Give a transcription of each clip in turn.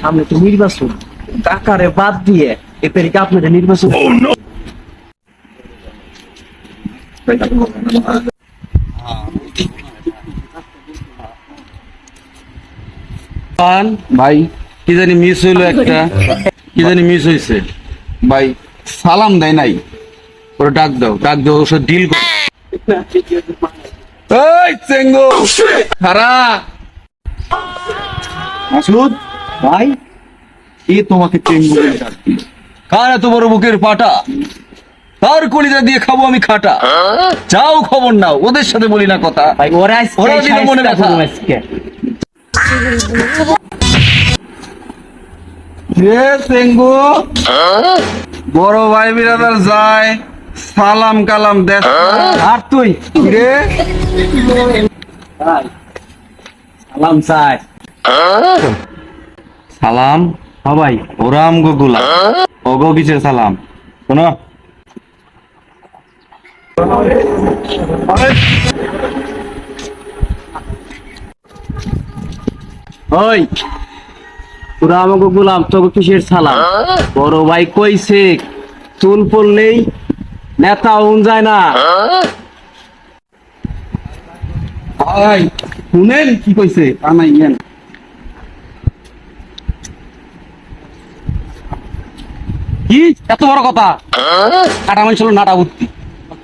সামনে তো নির্বাচন, টাকারে বাদ দিয়ে এ তারিখে আপনাদের নির্বাচন। ভাই কি জানি মিস হইলো একটা, কি জানি মিস হইছে ভাই। সালাম দেয় নাই, ওরা ডাক দাও ওর সাথে ডিল কর। এই চেঙ্গো খারা মাসুদ ভাই এ তোমাকে চেঙ্গো বলে ডাকবে? কার এত বড় বুকের পাটা, তার কলিজা দিয়ে খাবো আমি খাটা। যাও খবর নাও, ওদের সাথে বলি না কথা। ভাই ওরা ওরা দিল মনে ব্যথা। চেঙ্গু বড় ভাই বিরাদার যায়, সালাম কালাম দেখ। আর তুই রে সালাম চাই। সালাম হ্যাঁ ভাই, ওরাম গোগুলা ওগো কিসের সালাম শোনো। ওই তোরা আমাকে বললাম তোকে কিসের সালাম? বড় ভাই কইছে চুল পড়লেই নেতা হন যায় না। ভাই শুনেন কি কইছে আনাইয়েন। কি এত বড় কথা? কাটা মানুষ হলো নাটা বুদ্ধি,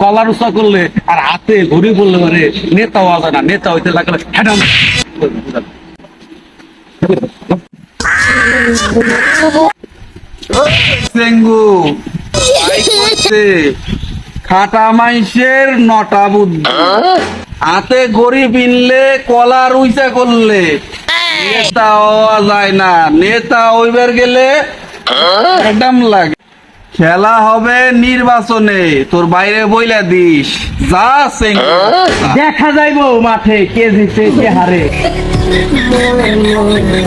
কলার উৎসা করলে আর হাতে ঘুরি বললে মানে নেতা হওয়া যায় না, নেতা হইতে লাগলে হ্যাডাম। চেঙ্গু ভাই কইছে খাটা মাইসের নটা বুদ্ধি, হাতে গড়ি পিনলে কলার উইচা করলে নেতা হওয়া যায় না, নেতা হইবার গেলে একদম লাগে। খেলা হবে নির্বাচনে, তোর বাইরে বইলা দিস যা চেঙ্গু। দেখা যাইবো মাঠে কে জিতে কে হারে।